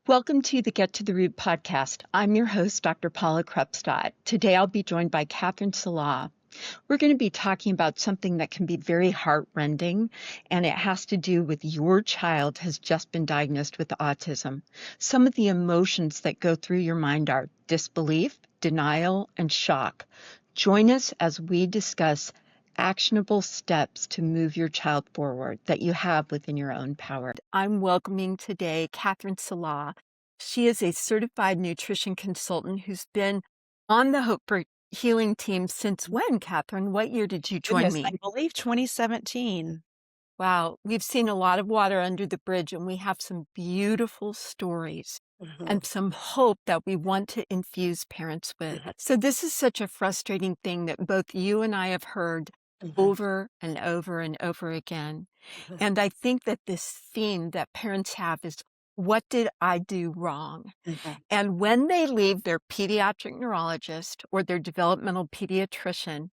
Welcome to the Get to the Root podcast. I'm your host, Dr. Paula Krepstadt. Today I'll be joined by Kathrine Salah. We're going to be talking about something that can be very heart-rending, and it has to do with your child has just been diagnosed with autism. Some of the emotions that go through your mind are disbelief, denial, and shock. Join us as we discuss actionable steps to move your child forward that you have within your own power. I'm welcoming today Kathrine Salah. She is a certified nutrition consultant who's been on the Hope for Healing team since when, Kathrine? What year did you join Goodness, me? I believe 2017. Wow, we've seen a lot of water under the bridge, and we have some beautiful stories and some hope that we want to infuse parents with. So this is such a frustrating thing that both you and I have heard over and over and over again. And I think that this theme that parents have is, what did I do wrong? And when they leave their pediatric neurologist or their developmental pediatrician,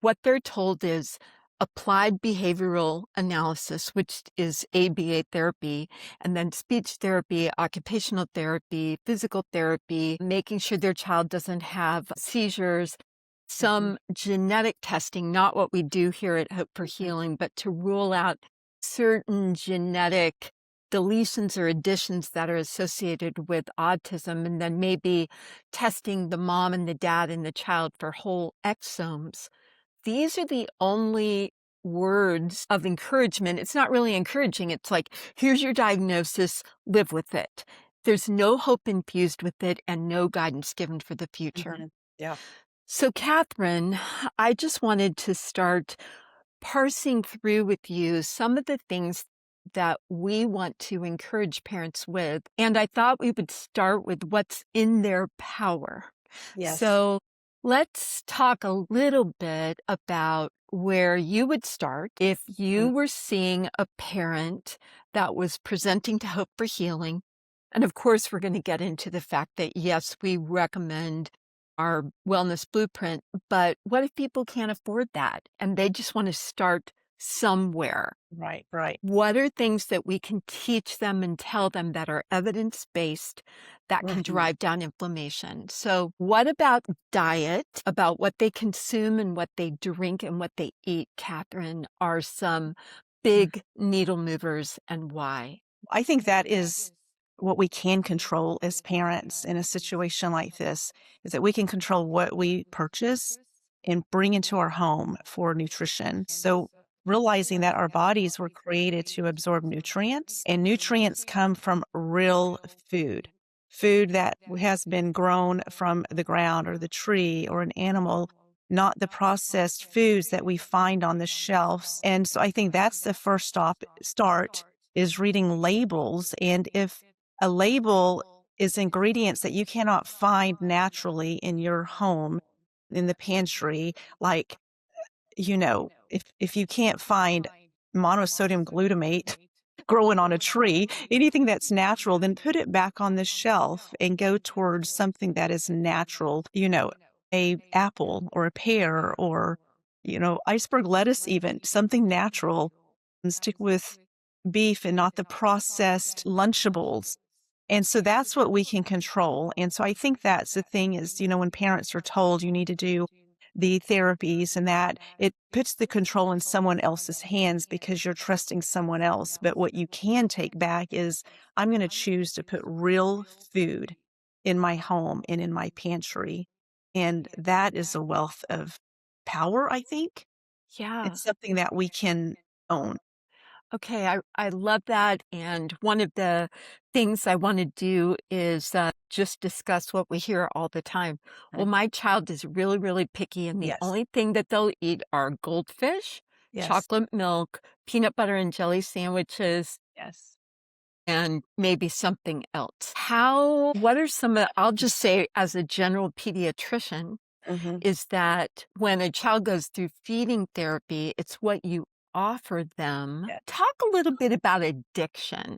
what they're told is applied behavioral analysis, which is ABA therapy, and then speech therapy, occupational therapy, physical therapy, making sure their child doesn't have seizures, some genetic testing, not what we do here at Hope for Healing, but to rule out certain genetic deletions or additions that are associated with autism, and then maybe testing the mom and the dad and the child for whole exomes. These are the only words of encouragement. It's not really encouraging. It's like, here's your diagnosis, live with it. There's no hope infused with it and no guidance given for the future. Yeah. So, Kathrine, I just wanted to start parsing through with you some of the things that we want to encourage parents with. And I thought we would start with what's in their power. Yes. So let's talk a little bit about where you would start if you were seeing a parent that was presenting to Hope for Healing. And of course, we're going to get into the fact that, yes, we recommend our wellness blueprint, but what if people can't afford that and they just want to start somewhere? Right. What are things that we can teach them and tell them that are evidence-based that can drive down inflammation? So what about diet, about what they consume and what they drink and what they eat, Kathrine, are some big needle movers, and why? I think that is what we can control as parents in a situation like this, is that we can control what we purchase and bring into our home for nutrition. So realizing that our bodies were created to absorb nutrients, and nutrients come from real food that has been grown from the ground or the tree or an animal, not the processed foods that we find on the shelves. And so I think that's the first start is reading labels. And if a label is ingredients that you cannot find naturally in your home, in the pantry, like, if you can't find monosodium glutamate growing on a tree, anything that's natural, then put it back on the shelf and go towards something that is natural, a apple or a pear or, iceberg lettuce, even something natural, and stick with beef and not the processed Lunchables. And so that's what we can control. And so I think that's the thing is, when parents are told you need to do the therapies and that, it puts the control in someone else's hands because you're trusting someone else. But what you can take back is, I'm going to choose to put real food in my home and in my pantry. And that is a wealth of power, I think. Yeah. It's something that we can own. Okay, I love that. And one of the things I want to do is just discuss what we hear all the time. Well, my child is really, really picky, and the Yes. only thing that they'll eat are goldfish, Yes. chocolate milk, peanut butter and jelly sandwiches, Yes. and maybe something else. What are I'll just say as a general pediatrician, is that when a child goes through feeding therapy, it's what you offer them. Yes. Talk a little bit about addiction.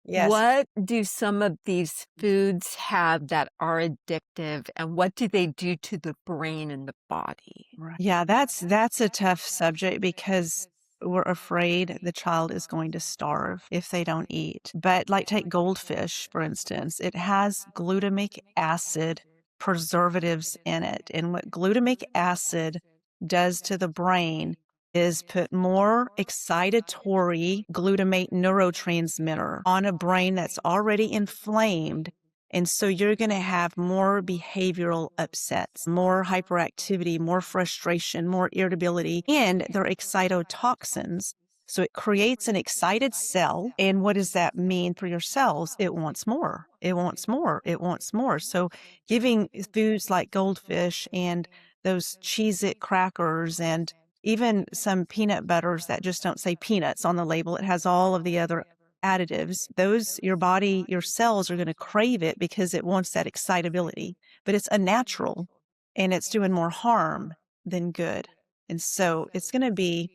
Yes. What do some of these foods have that are addictive, and what do they do to the brain and the body? Right. Yeah, that's a tough subject because we're afraid the child is going to starve if they don't eat. But like take goldfish, for instance, it has glutamic acid preservatives in it. And what glutamic acid does to the brain is put more excitatory glutamate neurotransmitter on a brain that's already inflamed. And so you're going to have more behavioral upsets, more hyperactivity, more frustration, more irritability, and they're excitotoxins. So it creates an excited cell. And what does that mean for your cells? It wants more. It wants more. It wants more. So giving foods like goldfish and those Cheez-It crackers and even some peanut butters that just don't say peanuts on the label. It has all of the other additives. Those, your body, your cells are going to crave it because it wants that excitability, but it's unnatural and it's doing more harm than good. And so it's going to be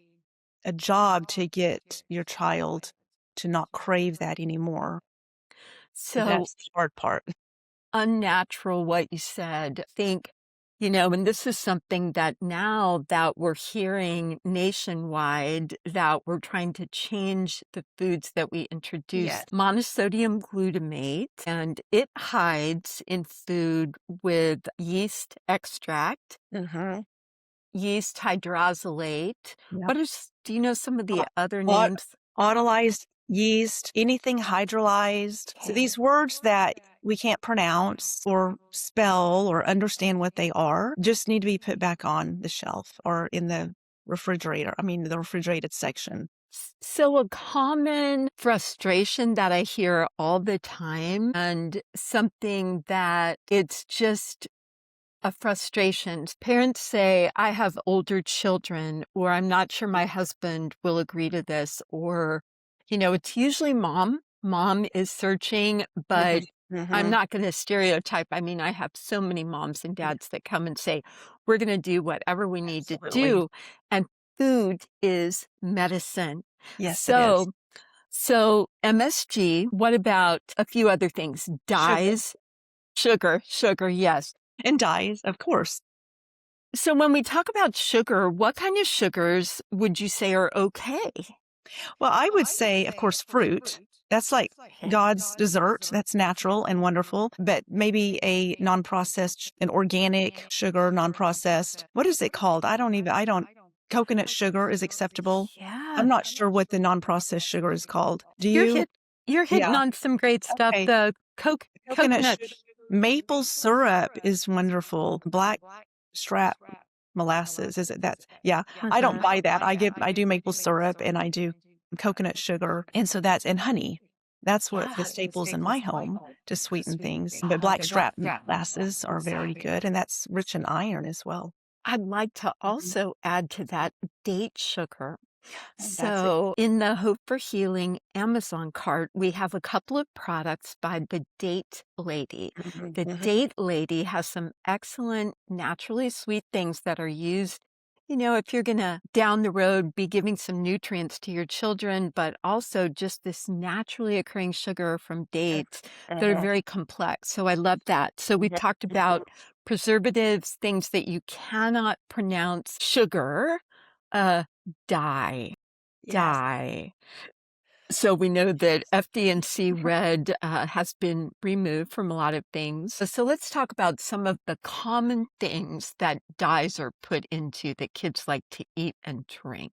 a job to get your child to not crave that anymore. So That's the hard part. unnatural what you said. Think, and this is something that now that we're hearing nationwide that we're trying to change the foods that we introduce. Yes. Monosodium glutamate, and it hides in food with yeast extract, Mm-hmm. yeast hydrolysate. Yep. Do you know some of the other Aut- names? Autolyzed yeast, anything hydrolyzed. So Okay. these words that we can't pronounce or spell or understand what they are just need to be put back on the shelf or in the refrigerator. I mean, the refrigerated section. So a common frustration that I hear all the time, and something that it's just a frustration. Parents say, I have older children, or I'm not sure my husband will agree to this, or, it's usually mom. Mom is searching, but Mm-hmm. I'm Mm-hmm. not going to stereotype. I mean, I have so many moms and dads that come and say, we're going to do whatever we need to Absolutely. do. And food is medicine. Yes, it is. So MSG, what about a few other things? Sugar Dyes, sugar, yes. and dyes, of course. So when we talk about sugar, what kind of sugars would you say are okay? Well, I would say, of course, fruit. That's like Okay. God's dessert. That's natural and wonderful, but maybe a non-processed, an organic sugar, non-processed. What is it called? Coconut sugar is acceptable. Yeah, I'm not sure what the non-processed sugar is called. Do you're you? hit you're hitting Yeah. on some great stuff. Okay. The Coconut coconut. sugar. Maple syrup is wonderful. Black strap molasses. Is it that? Yeah. I don't Uh-huh. buy that. I do maple syrup and I do coconut sugar. And so and honey. That's what Yeah. the staples in my home to sweeten things. But black strap molasses are very good. And that's rich in iron as well. I'd like to Mhm. also add to that date sugar. And that's it. So, in the Hope for Healing Amazon cart, we have a couple of products by the Date Lady. Mhm, The mhm. Date Lady has some excellent, naturally sweet things that are used. If you're going to down the road be giving some nutrients to your children, but also just this naturally occurring sugar from dates that are Mhm, very complex. So, I love that. So, we've mhm, talked mhm. about preservatives, things that you cannot pronounce, sugar, uh, dye. Yes. Dye. So we know that FD&C red has been removed from a lot of things. So let's talk about some of the common things that dyes are put into that kids like to eat and drink.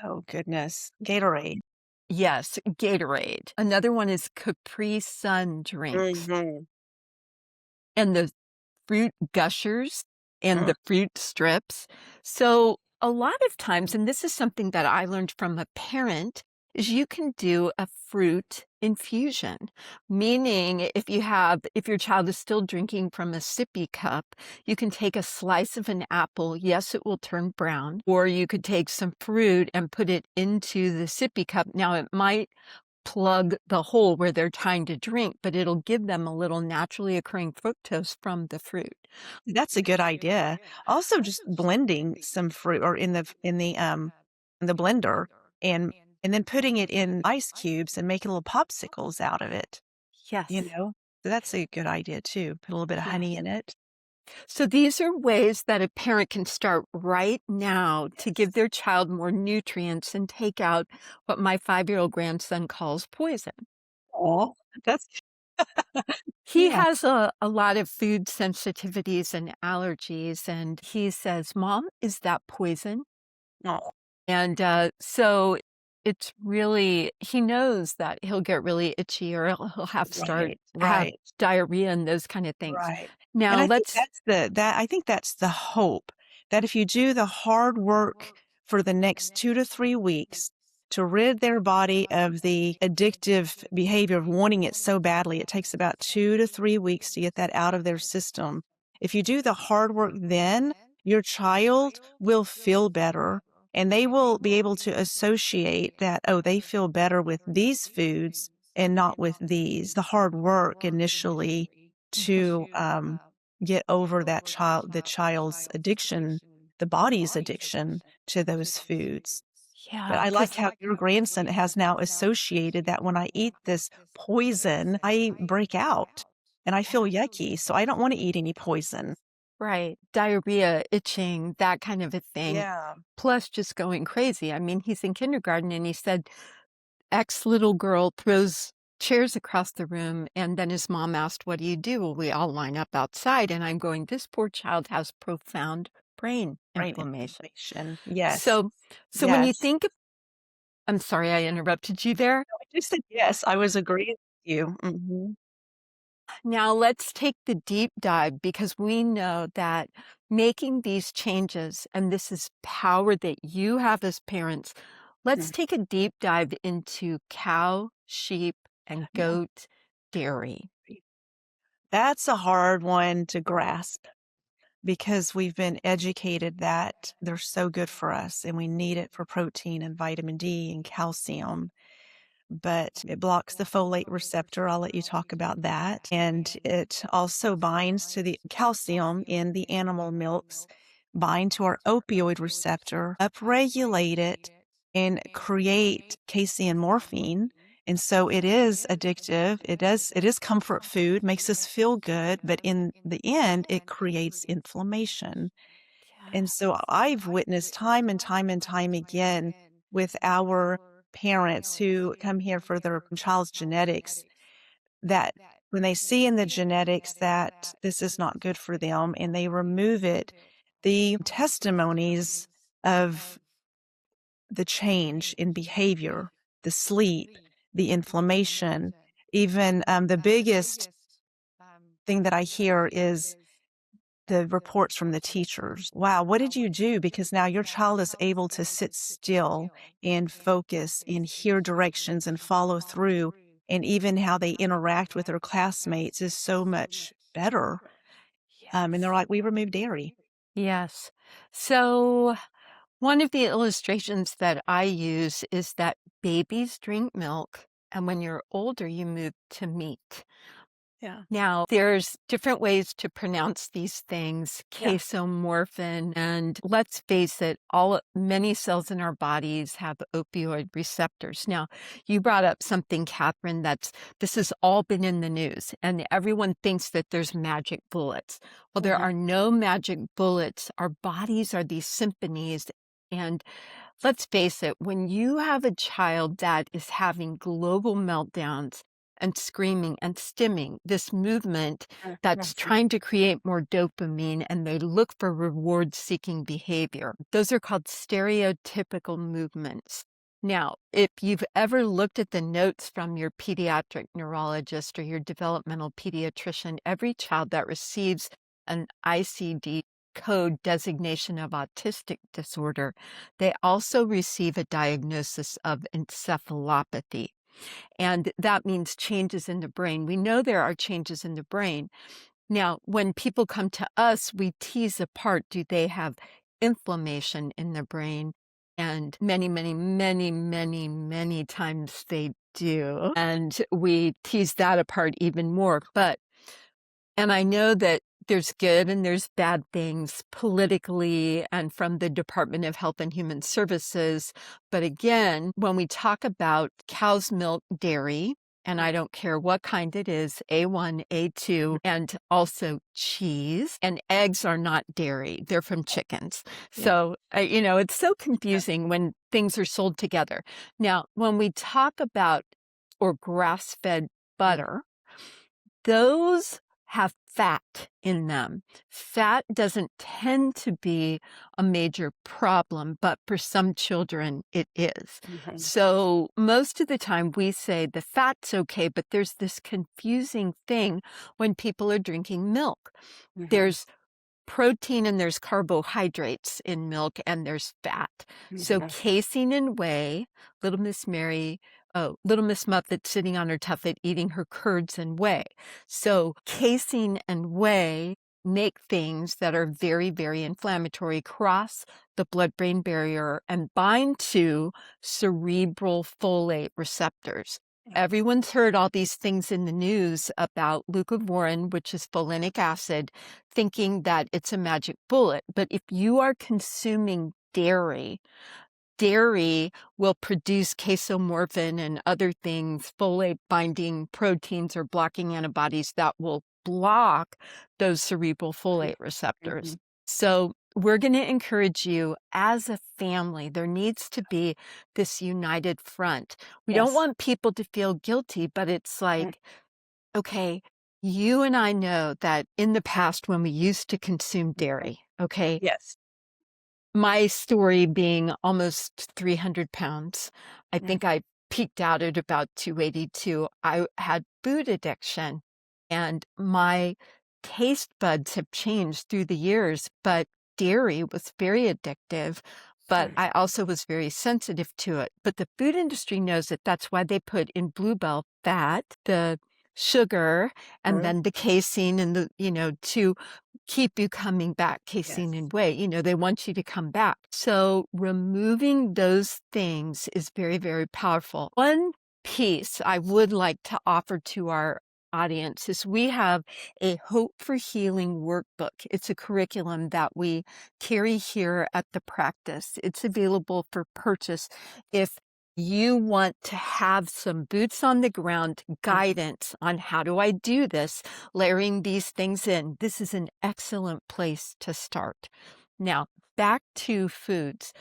Oh, goodness. Gatorade. Yes, Gatorade. Another one is Capri Sun drinks Mhm. and the fruit gushers and Mm. the fruit strips. So a lot of times, and this is something that I learned from a parent, is you can do a fruit infusion, meaning if your child is still drinking from a sippy cup, you can take a slice of an apple. Yes, it will turn brown, or you could take some fruit and put it into the sippy cup. Now it might plug the hole where they're trying to drink, but it'll give them a little naturally occurring fructose from the fruit. That's a good idea. Also, just blending some fruit or in the blender and and then putting it in ice cubes and making little popsicles out of it, you Yes. know? So that's a good idea too. Put a little bit of honey Yes. in it. So these are ways that a parent can start right now to give their child more nutrients and take out what my 5-year-old grandson calls poison. Oh, that's He yeah. has a lot of food sensitivities and allergies, and he says, "Mom, is that poison?" Oh, And, so it's really he knows that he'll get really itchy or he'll right, have right. diarrhea and those kind of things. Right. And Now I think let's that's I think that's the hope, that if you do the hard work for the next 2 to 3 weeks to rid their body of the addictive behavior of wanting it so badly, it takes about 2 to 3 weeks to get that out of their system. If you do the hard work then, your child will feel better, and they will be able to associate that, "Oh, they feel better with these foods and not with these." The hard work initially to get over the child's addiction, the body's addiction to those foods. But Yeah, I like because how your grandson has now associated that when I eat this poison, I break out and I feel yucky. So I don't want to eat any poison. right, diarrhea, itching, that kind of a thing, Yeah. plus just going crazy. I mean, he's in kindergarten and he said X little girl throws chairs across the room, and then his mom asked, "What do you do?" Well, we all line up outside, and I'm going, "This poor child has profound brain Brain inflammation." inflammation. Yes. So so when you Yes. think of I'm sorry I interrupted you there. No, I just said yes. I was agreeing with you. Mhm. Now let's take the deep dive because we know that making these changes, and this is power that you have as parents, let's Mm. take a deep dive into cow, sheep, and Yeah. goat dairy. That's a hard one to grasp, because we've been educated that they're so good for us and we need it for protein and vitamin D and calcium, but it blocks the folate receptor. I'll let you talk about that. And it also binds to the calcium in the animal milks, bind to our opioid receptor, upregulate it, and create casein morphine. And so it is addictive. It is comfort food, makes us feel good, but in the end, it creates inflammation. And so I've witnessed time and time and time again with our parents who come here for their child's genetics that when they see in the genetics that this is not good for them and they remove it, the testimonies of the change in behavior, the sleep, the inflammation, even the biggest thing that I hear is the reports from the teachers. Wow, what did you do? Because now your child is able to sit still and focus and hear directions and follow through. And even how they interact with their classmates is so much better. And they're like, we removed dairy. Yes. So one of the illustrations that I use is that babies drink milk, and when you're older, you move to meat. Yeah. Now, there's different ways to pronounce these things, Yeah. casomorphin, and let's face it, many cells in our bodies have opioid receptors. Now, you brought up something, Catherine, this has all been in the news, and everyone thinks that there's magic bullets. Well, there Hmm. are no magic bullets. Our bodies are these symphonies, and let's face it, when you have a child that is having global meltdowns and screaming and stimming, this movement that's Hmm. trying to create more dopamine and they look for reward seeking behavior, those are called stereotypical movements. Now, if you've ever looked at the notes from your pediatric neurologist or your developmental pediatrician, every child that receives an ICD code designation of autistic disorder, they also receive a diagnosis of encephalopathy. And that means changes in the brain. We know there are changes in the brain. Now, when people come to us, we tease apart, do they have inflammation in the brain? And many, many, many, many, many times they do. And we tease that apart even more. And I know that there's good and there's bad things politically and from the Department of Health and Human Services. But again, when we talk about cow's milk dairy, and I don't care what kind it is, A1, A2, and also cheese. And eggs are not dairy, they're from chickens. Yeah. So, it's so confusing when things are sold together. Now, when we talk about or grass-fed butter, those have fat in them. Fat doesn't tend to be a major problem, but for some children it is. Mhm. So most of the time we say the fat's okay, but there's this confusing thing when people are drinking milk. Mhm. There's protein and there's carbohydrates in milk and there's fat. So Mhm. casein and whey, little Miss Muffet sitting on her tuffet eating her curds and whey. So casein and whey make things that are very, very inflammatory, cross the blood-brain barrier and bind to cerebral folate receptors. Everyone's heard all these things in the news about leucovorin, which is folinic acid, thinking that it's a magic bullet. But if you are consuming dairy will produce casomorphin and other things, folate binding proteins or blocking antibodies that will block those cerebral folate receptors. Mhm. So we're going to encourage you as a family. There needs to be this united front. We don't Yes. want people to feel guilty, but it's Mm. like, okay, you and I know that in the past when we used to consume dairy, okay, Yes. my story being almost 300 pounds, I Mm. think I peaked out at about 282. I had food addiction, and my taste buds have changed through the years, but dairy was very addictive. But Mm. I also was very sensitive to it. But the food industry knows it. That's why they put in Bluebell fat, the sugar, and Mm. then the casein and to keep you coming back, casein Yes. and whey. They want you to come back. So removing those things is very, very powerful. One piece I would like to offer to our audience is we have a Hope for Healing workbook. It's a curriculum that we carry here at the practice. It's available for purchase if you want to have some boots on the ground guidance on how do I do this, layering these things in. This is an excellent place to start. Now, back to foods.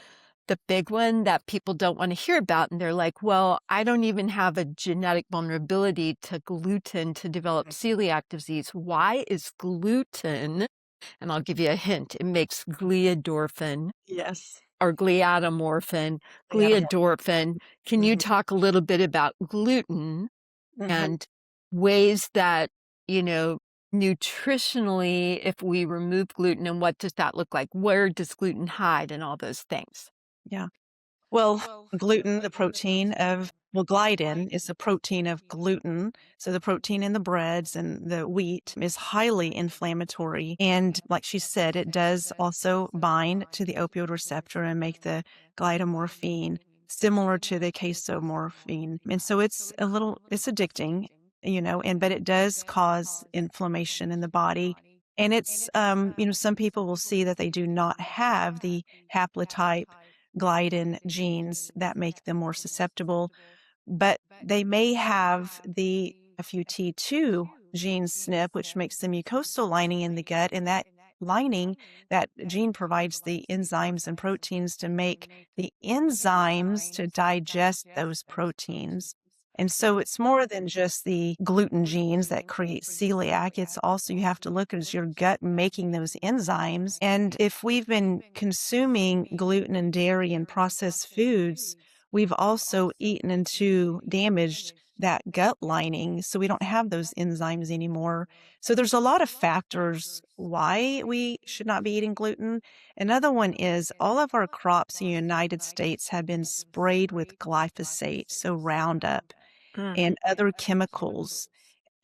The big one that people don't want to hear about, and they're like, well, I don't even have a genetic vulnerability to gluten to develop celiac disease. Why is gluten, and I'll give you a hint, it makes gliadorphin Yes. or gliadomorphin, The animal. gliadorphin. Can you Mhm. talk a little bit about gluten Mhm. and ways that, you know, nutritionally, if we remove gluten, and what does that look like? Where does gluten hide and all those things? Yeah. Well, gluten, the protein of, well, gliadin is the protein of gluten. So the protein in the breads and the wheat is highly inflammatory. And like she said, it does also bind to the opioid receptor and make the gliadomorphine similar to the casomorphine. And so it's addicting, but it does cause inflammation in the body. And some people will see that they do not have the haplotype gliadin genes that make them more susceptible, but they may have the FUT2 gene SNP, which makes the mucosal lining in the gut. And that gene provides the enzymes and proteins to make the enzymes to digest those proteins. And so it's more than just the gluten genes that create celiac. It's also, you have to look at your gut making those enzymes. And if we've been consuming gluten and dairy and processed foods, we've also eaten into damaged that gut lining. So we don't have those enzymes anymore. So there's a lot of factors why we should not be eating gluten. Another one is all of our crops in the United States have been sprayed with glyphosate, so Roundup Mm. and other chemicals.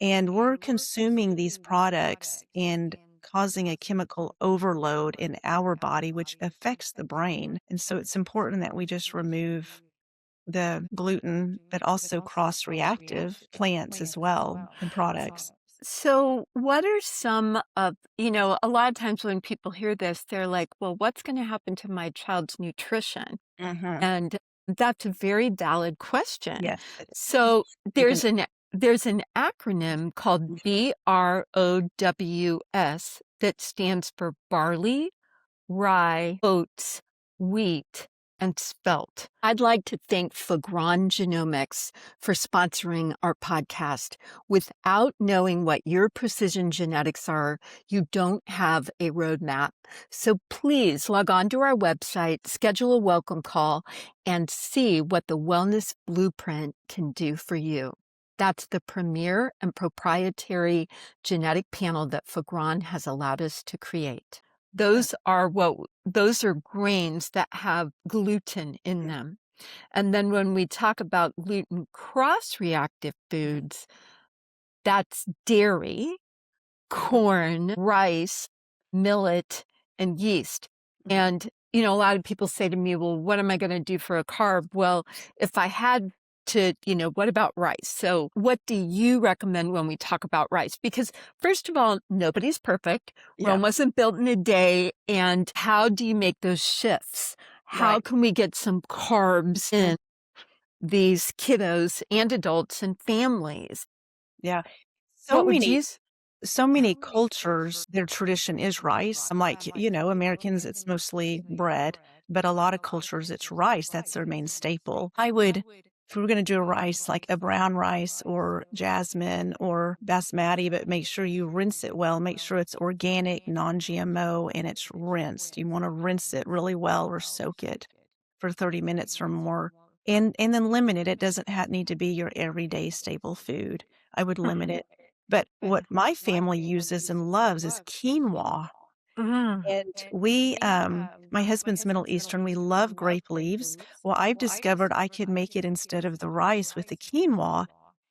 And we're consuming these products and causing a chemical overload in our body, which affects the brain. And so it's important that we just remove the gluten, but also cross reactive plants as well and products. So, what are some of, a lot of times when people hear this, they're like, well, what's going to happen to my child's nutrition? Hmm. And that's a very valid question. Yes. So, Even there's an there's an acronym called BROWS that stands for barley, rye, oats, wheat, and spelt. I'd like to thank Fagron Genomics for sponsoring our podcast. Without knowing what your precision genetics are, you don't have a roadmap. So please log on to our website, schedule a welcome call, and see what the Wellness Blueprint can do for you. That's the premier and proprietary genetic panel that Fagron has allowed us to create. Those are grains that have gluten in them. And then when we talk about gluten cross-reactive foods, that's dairy, corn, rice, millet, and yeast. And, a lot of people say to me, well, what am I going to do for a carb? Well, if I had to, what about rice? So what do you recommend when we talk about rice? Because first of all, nobody's perfect. Yeah. Rome wasn't built in a day. And how do you make those shifts? How Right. can we get some carbs in these kiddos and adults and families? Yeah. So What would many you so many cultures, their tradition is rice. I'm like, Americans, it's mostly bread, but a lot of cultures, it's rice. That's their main staple. If we were going to do a rice, like a brown rice or jasmine or basmati, but make sure you rinse it well. Make sure it's organic, non-GMO, and it's rinsed. You want to rinse it really well or soak it for 30 minutes or more. And then limit it. It doesn't need to be your everyday staple food. I would limit it. But what my family uses and loves is quinoa. Mm. And my husband's Middle Eastern, we love grape leaves. Well, I've discovered I could make it instead of the rice with the quinoa.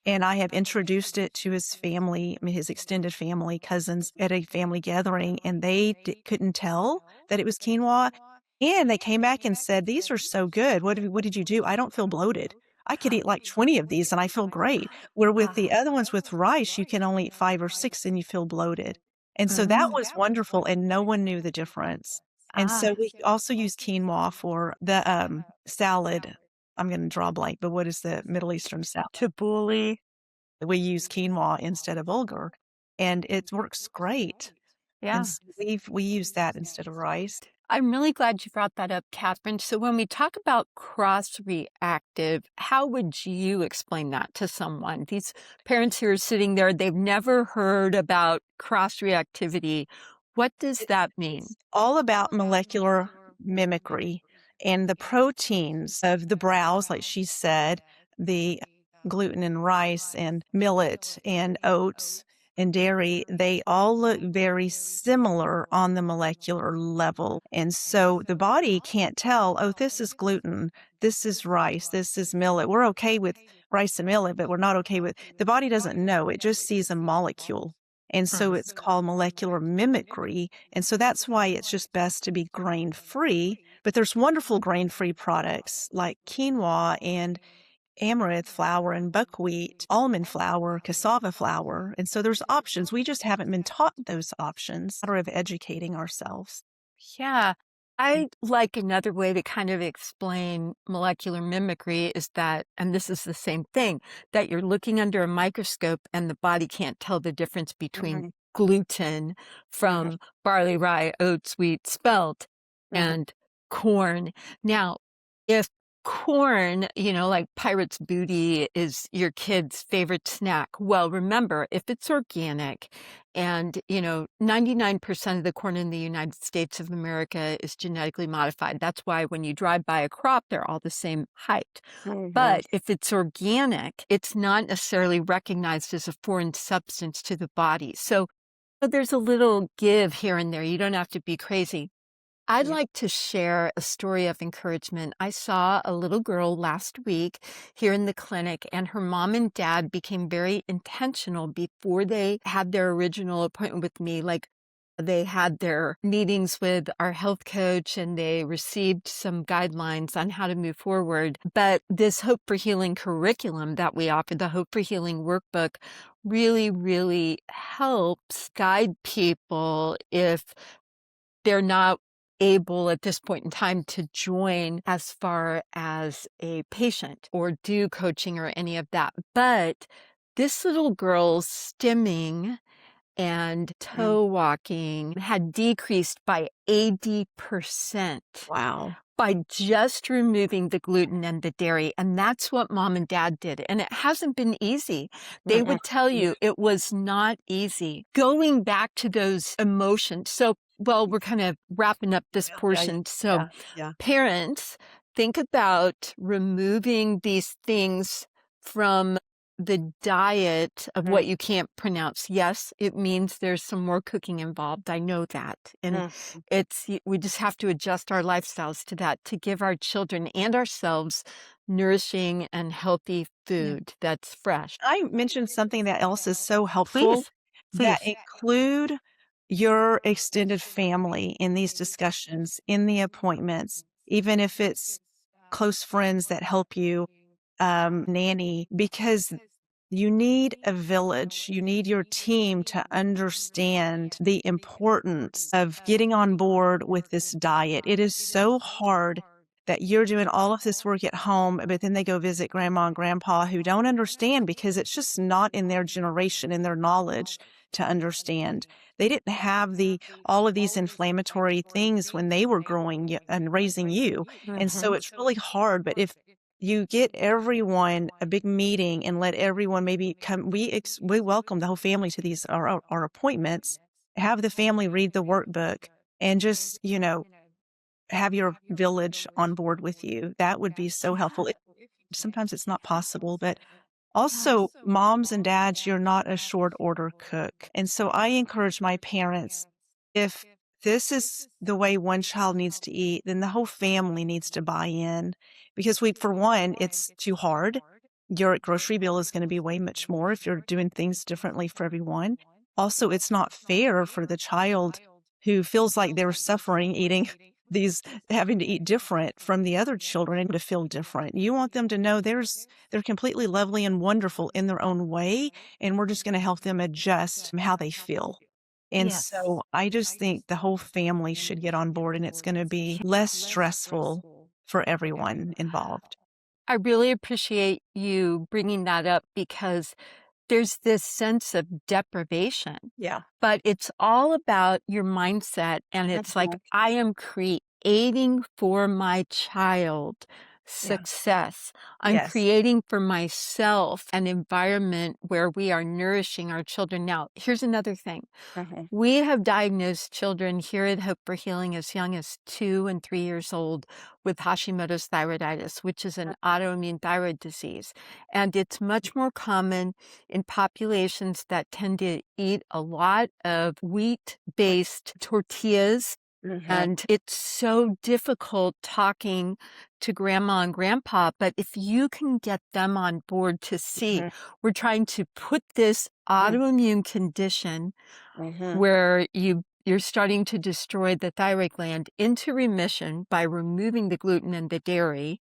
And I have introduced it to his family, his extended family, cousins at a family gathering, and they couldn't tell that it was quinoa. And they came back and said, "These are so good. What did you do? I don't feel bloated. I could eat like 20 of these and I feel great." Where with the other ones with rice, you can only eat 5 or 6 and you feel bloated. And so that was wonderful, and no one knew the difference. And so we also use quinoa for the, salad. I'm gonna draw a blank, but what is the Middle Eastern salad? Tabbouleh. We use quinoa instead of bulgur, and it works great. And Yeah. so we use that instead of rice. I'm really glad you brought that up, Kathrine. So when we talk about cross-reactive, how would you explain that to someone? These parents who are sitting there, they've never heard about cross-reactivity. What does that mean? It's all about molecular mimicry and the proteins of the browse, like she said, the gluten and rice and millet and oats and dairy, they all look very similar on the molecular level. And so the body can't tell, oh, this is gluten, this is rice, this is millet. We're okay with rice and millet, but we're not okay with the body doesn't know. It just sees a molecule. And so it's called molecular mimicry. And so that's why it's just best to be grain free. But there's wonderful grain free products like quinoa and amaranth flour and buckwheat, almond flour, cassava flour. And so there's options. We just haven't been taught those options. Matter of educating ourselves. Yeah. I like another way to kind of explain molecular mimicry is that, and this is the same thing, that you're looking under a microscope and the body can't tell the difference between gluten Mhm, from barley, rye, oats, wheat, spelt, mhm. and corn. Now, if corn, like pirate's booty is your kid's favorite snack, well, remember, if it's organic, and, 99% of the corn in the United States of America is genetically modified. That's why when you drive by a crop, they're all the same height. Mhm. But if it's organic, it's not necessarily recognized as a foreign substance to the body. So there's a little give here and there. You don't have to be crazy. I'd Yeah. like to share a story of encouragement. I saw a little girl last week here in the clinic, and her mom and dad became very intentional before they had their original appointment with me. Like, they had their meetings with our health coach and they received some guidelines on how to move forward. But this Hope for Healing curriculum that we offer, the Hope for Healing workbook, really, really helps guide people if they're not able at this point in time to join as far as a patient or do coaching or any of that. But This little girl's stimming and Mm. toe walking had decreased by 80% Wow. by just removing the gluten and the dairy. And that's what mom and dad did. And it hasn't been easy. They Mm-mm. would tell you it was not easy. Going back to those emotions. So, well, we're kind of wrapping up this Yeah, yeah, portion. So, yeah, yeah. parents, think about removing these things from the diet of Mm, what you can't pronounce. Yes, it means there's some more cooking involved. I know that. And mm. we just have to adjust our lifestyles to that to give our children and ourselves nourishing and healthy Yeah. food that's fresh. I mentioned something that else is so helpful Please, that please. include your extended family in these discussions, in the appointments, even if it's close friends that help you nanny, because you need a village. You need your team to understand the importance of getting on board with this diet. It is so hard that you're doing all of this work at home, but then they go visit grandma and grandpa who don't understand because it's just not in their generation, in their knowledge to understand. They didn't have all of these inflammatory things when they were and raising you. And so it's really hard. But if you get everyone a big meeting and let everyone maybe come. We welcome the whole family to these our appointments. Have the family read the workbook and just have your village on board with you. That would be so helpful. Sometimes it's not possible, but also, moms and dads, you're not a short order cook. And so I encourage my parents, if this is the way one child needs to eat, then the whole family needs to buy in because for one, it's too hard. Your grocery bill is going to be way much more if you're doing things differently for everyone. Also, it's not fair for the child who feels like they're suffering eating these, having to eat different from the other children and to feel different. You want them to know they're completely lovely and wonderful in their own way, and we're just going to help them adjust how they feel. And Yes. so I just think the whole family should get on board, and it's going to be less stressful for everyone involved. I really appreciate you bringing that up because there's this sense of deprivation, Yeah. but it's all about your mindset. And it's like, Mhm. I am creating for my child Yeah. success. I'm Yes. creating for myself an environment where we are nourishing our children. Now, here's another thing. Mhm. We have diagnosed children here at Hope for Healing as young as 2 and 3 years old with Hashimoto's thyroiditis, which is an autoimmune thyroid disease. And it's much more common in populations that tend to eat a lot of wheat-based tortillas. Mhm. And it's so difficult talking to grandma and grandpa. But if you can get them on board to see, Mhm. we're trying to put this autoimmune condition Mhm. where you're starting to destroy the thyroid gland into remission by removing the gluten and the dairy.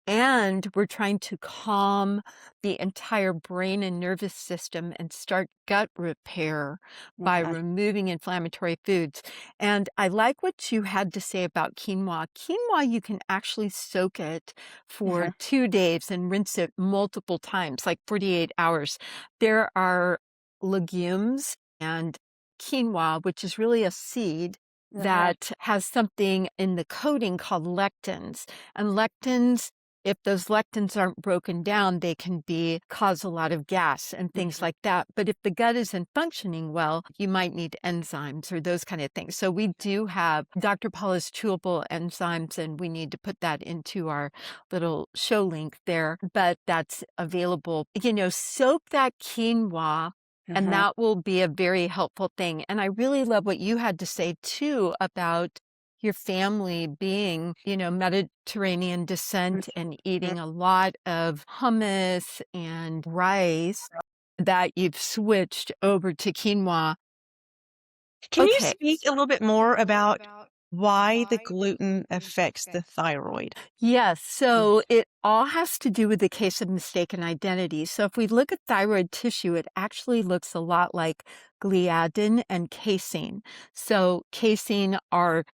And we're trying to calm the entire brain and nervous system and start gut repair by Okay. removing inflammatory foods. And I like what you had to say about quinoa. Quinoa, you can actually soak it for Mhm. 2 days and rinse it multiple times, like 48 hours. There are legumes and quinoa, which is really a seed Mhm. that has something in the coating called lectins. And lectins, if those lectins aren't broken down, they can cause a lot of gas and things Mhm. like that. But if the gut isn't functioning well, you might need enzymes or those kind of things. So we do have Dr. Paula's chewable enzymes, and we need to put that into our little show link there. But that's available. Soak that quinoa, and Mhm. that will be a very helpful thing. And I really love what you had to say too about your family being, Mediterranean descent and Mhm. eating a lot of hummus and rice, that you've switched over to quinoa. Can you Okay. speak a little bit more about why the gluten affects the thyroid? Yes, Mm. so it all has to do with the case of mistaken identity. So if we look at thyroid tissue, it actually looks a lot like gliadin and casein. So casein and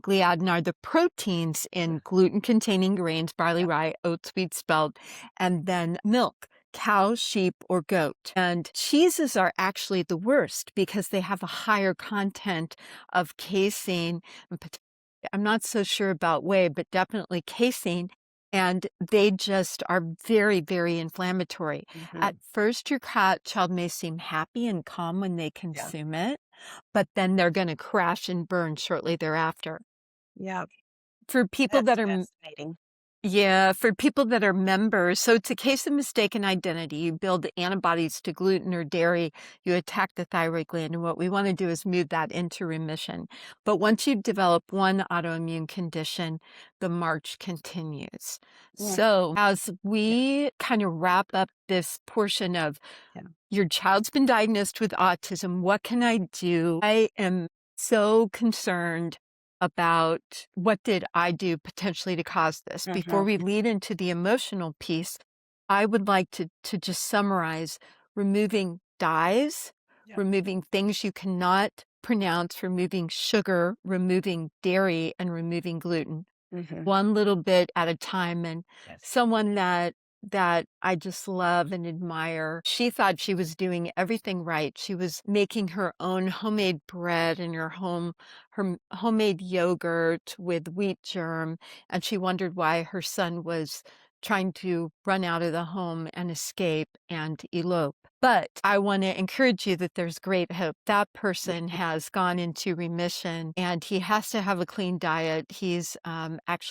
gliadin are the proteins in gluten-containing grains, barley, Yeah. rye, oats, wheat, spelt, and then milk. cow, sheep, or goat. And cheeses are actually the worst because they have a higher content of casein and I'm not so sure about whey, but definitely casein. And they just are very, very inflammatory. At first, your child may seem happy and calm when they Yeah. consume it, but then they're going to crash and burn shortly thereafter. Yeah. For people That's that are fascinating. Yeah, for people that are members, so it's a case of mistaken identity. You build antibodies to gluten or dairy, you attack the thyroid gland, and what we want to do is move that into remission. But once you've developed one autoimmune condition, the march continues. Mm, So as yeah. we kind of wrap up this portion of Yeah. your child's been diagnosed with autism, what can I do? I am so concerned about what did I do potentially to cause this. Before Mhm. we lead into the emotional piece, I would like to just summarize removing dyes, Yeah. removing things you cannot pronounce, removing sugar, removing dairy, and removing gluten Mhm. one little bit at a time. And Yes. someone that I just love and admire. She thought she was doing everything right. She was making her own homemade bread and her homemade yogurt with wheat germ, and she wondered why her son was trying to run out of the home and escape and elope. But I want to encourage you that there's great hope. That person has gone into remission and he has to have a clean diet. He's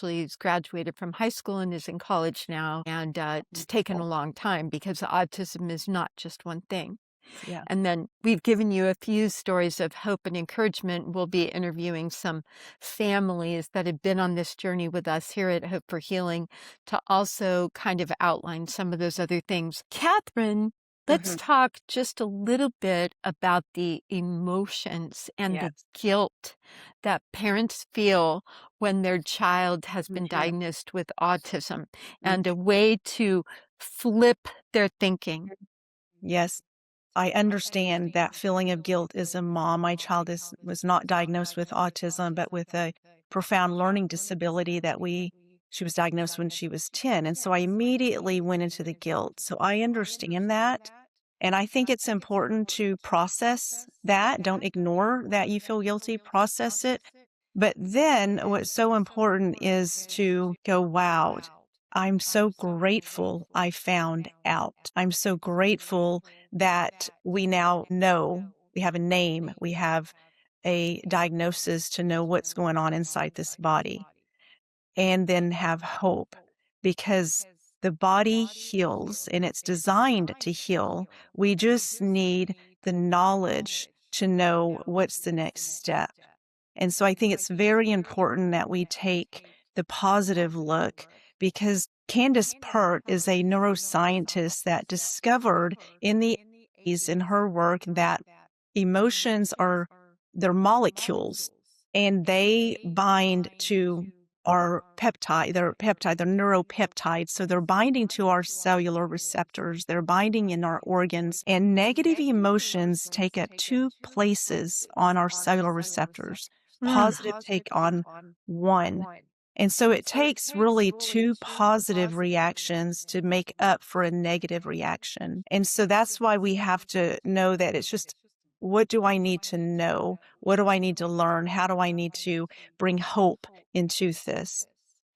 he's graduated from high school and is in college now. And it's taken a long time because autism is not just one thing. Yeah. And then we've given you a few stories of hope and encouragement. We'll be interviewing some families that have been on this journey with us here at Hope for Healing to also kind of outline some of those other things. Kathrine, let's Mhm. talk just a little bit about the emotions and the Yes. guilt that parents feel when their child has been Mhm. diagnosed with autism Mm. and a way to flip their thinking. Yes. I understand that feeling of guilt as a mom. My child was not diagnosed with autism, but with a profound learning disability that she was diagnosed when she was 10. And so I immediately went into the guilt. So I understand that. And I think it's important to process that. Don't ignore that you feel guilty, process it. But then what's so important is to go, wow, I'm so grateful I found out. I'm so grateful that we now know we have a name, we have a diagnosis to know what's going on inside this body, and then have hope because the body heals and it's designed to heal. We just need the knowledge to know what's the next step. And so I think it's very important that we take the positive look because Candace Pert is a neuroscientist that discovered in the 80s in her work that emotions are they're molecules and they bind to our they're neuropeptides. So they're binding to our cellular receptors, they're binding in our organs, and negative emotions take up two places on our cellular receptors. Mm. Positive take on one. And so it takes really two positive reactions to make up for a negative reaction. And so that's why we have to know that it's just, what do I need to know? What do I need to learn? How do I need to bring hope into this?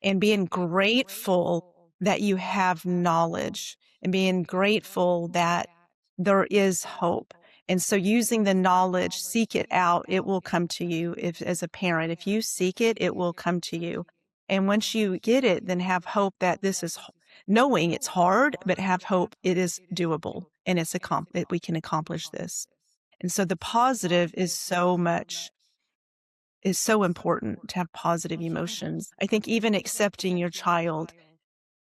And being grateful that you have knowledge and being grateful that there is hope. And so using the knowledge, seek it out, it will come to you. If as a parent, if you seek it, it will come to you. And once you get it, then have hope that knowing it's hard, but have hope it is doable and we can accomplish this. And so the positive is so important to have positive emotions. I think even accepting your child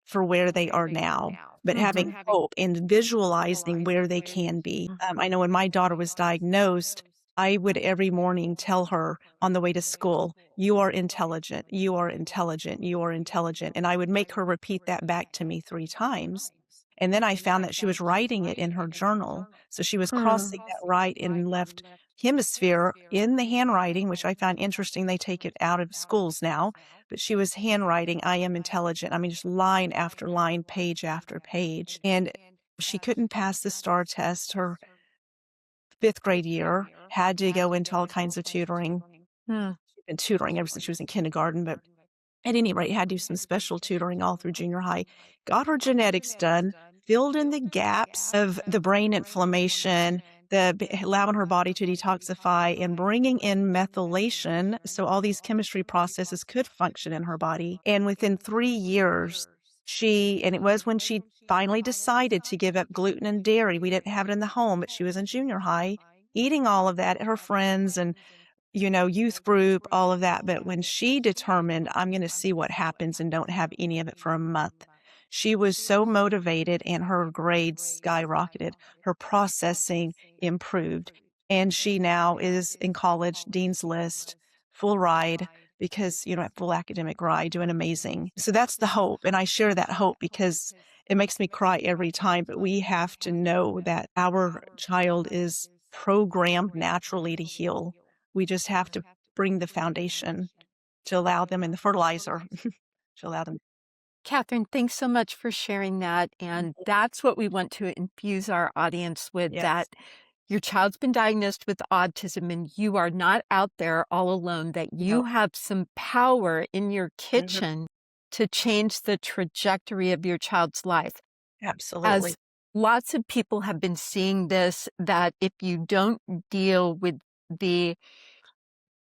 for where they are now, but having hope and visualizing where they can be. I know when my daughter was diagnosed, I would every morning tell her on the way to school, you are intelligent, you are intelligent, you are intelligent. And I would make her repeat that back to me 3 times. And then I found that she was writing it in her journal. So she was crossing that right and left hemisphere in the handwriting, which I found interesting. They take it out of schools now, but she was handwriting, I am intelligent. I mean, just line after line, page after page. And She couldn't pass the STAR test her 5th grade year, had to go into all kinds of tutoring. Hmm. She'd been tutoring ever since she was in kindergarten, but at any rate, had to do some special tutoring all through junior high. Got her genetics done, filled in the gaps of the brain inflammation, allowing her body to detoxify and bringing in methylation so all these chemistry processes could function in her body. And within 3 years, and it was when she finally decided to give up gluten and dairy. We didn't have it in the home, but she was in junior high, eating all of that, her friends and youth group, all of that. But when she determined, I'm going to see what happens and don't have any of it for a month, she was so motivated and her grades skyrocketed. Her processing improved. And she now is in college, Dean's List, full ride because, full academic ride, doing amazing. So that's the hope. And I share that hope because it makes me cry every time. But we have to know that our child is programmed naturally to heal. We just have to bring the foundation to allow them and the fertilizer to allow them. Kathrine, thanks so much for sharing that. And that's what we want to infuse our audience with, that Yes. your child's been diagnosed with autism and you are not out there all alone, that No. you have some power in your Mhm. kitchen to change the trajectory of your child's life. As Absolutely. lots of people have been seeing this, that if you don't deal with the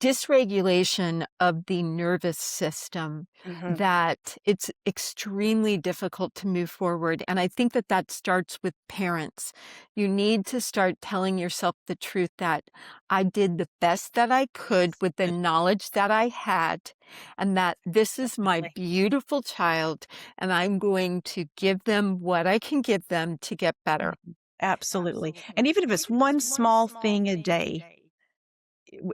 dysregulation of the nervous system, Mhm. that it's extremely difficult to move forward. And I think that that starts with parents. You need to start telling yourself the truth that I did the best that I could with the Mm, knowledge that I had, and that this is my definitely. beautiful child, and I'm going to give them what I can give them to get better. Mhm. Absolutely. And even if it's one small thing a day,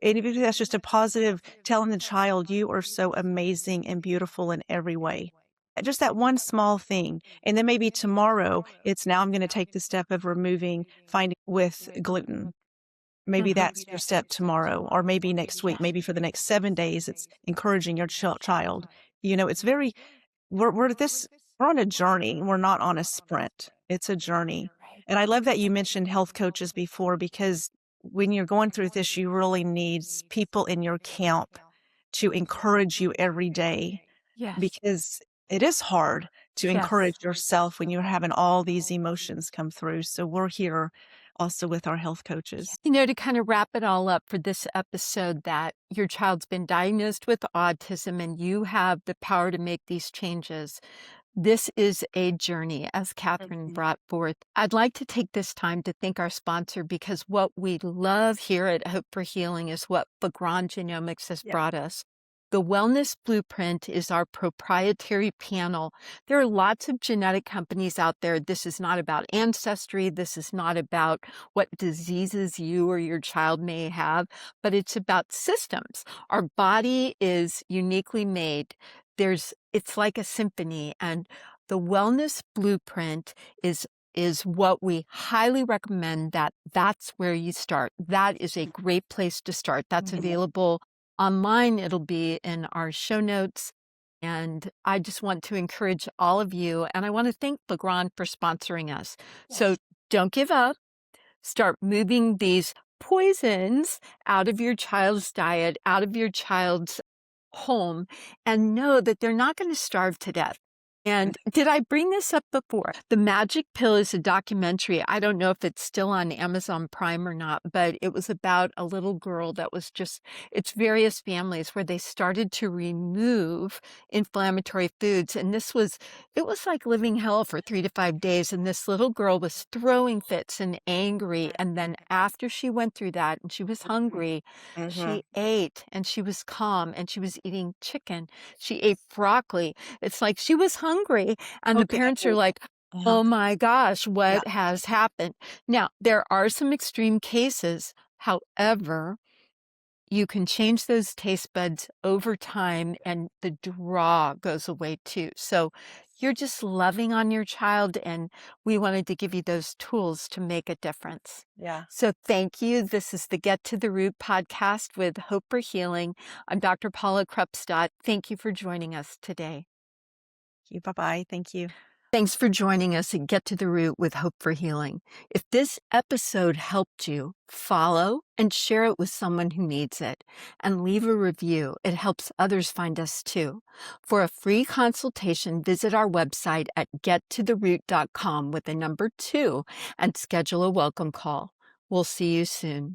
and even if that's just a positive telling the child, "You are so amazing and beautiful in every way." Just that one small thing. And then maybe tomorrow, it's now I'm gonna take the step of removing finding with gluten. Maybe Mhm. that's your step tomorrow, or maybe next week, maybe for the next 7 days, it's encouraging your child. It's very we're on a journey, we're not on a sprint. It's a journey. And I love that you mentioned health coaches before because when you're going through this, you really need people in your camp to encourage you every day Yes. because it is hard to Yes. encourage yourself when you're having all these emotions come through. So we're here also with our health coaches. To kind of wrap it all up for this episode, that your child's been diagnosed with autism and you have the power to make these changes. This is a journey, as Kathrine Mhm. brought forth. I'd like to take this time to thank our sponsor, because what we love here at Hope for Healing is what Background Genomics has Yeah. brought us. The Wellness Blueprint is our proprietary panel. There are lots of genetic companies out there. This is not about ancestry. This is not about what diseases you or your child may have, but it's about systems. Our body is uniquely made. It's like a symphony, and the Wellness Blueprint is what we highly recommend. That's where you start. That is a great place to start. That's Mhm. available online. It'll be in our show notes. And I just want to encourage all of you, and I want to thank Legrand for sponsoring us. So Yes. don't give up. Start moving these poisons out of your child's diet, out of your child's home, and know that they're not going to starve to death. And did I bring this up before? The Magic Pill is a documentary. I don't know if it's still on Amazon Prime or not, but it was about a little girl that was it's various families where they started to remove inflammatory foods. And it was like living hell for 3 to 5 days. And this little girl was throwing fits and angry. And then after she went through that and she was hungry, Mhm. she ate and she was calm and she was eating chicken. She ate broccoli. It's like she was hungry. And the Okay. parents are like, Uh-huh. oh my gosh, Yeah. what has happened? Now, there are some extreme cases. However, you can change those taste buds over time and the draw goes away too. So you're just loving on your child, and we wanted to give you those tools to make a difference. Yeah. So thank you. This is the Get to the Root podcast with Hope for Healing. I'm Dr. Paula Krupstadt. Thank you for joining us today. Bye-bye. Thank you. Thanks for joining us at Get to the Root with Hope for Healing. If this episode helped you, follow and share it with someone who needs it, and leave a review. It helps others find us too. For a free consultation, visit our website at gettotheroot.com with the number 2 and schedule a welcome call. We'll see you soon.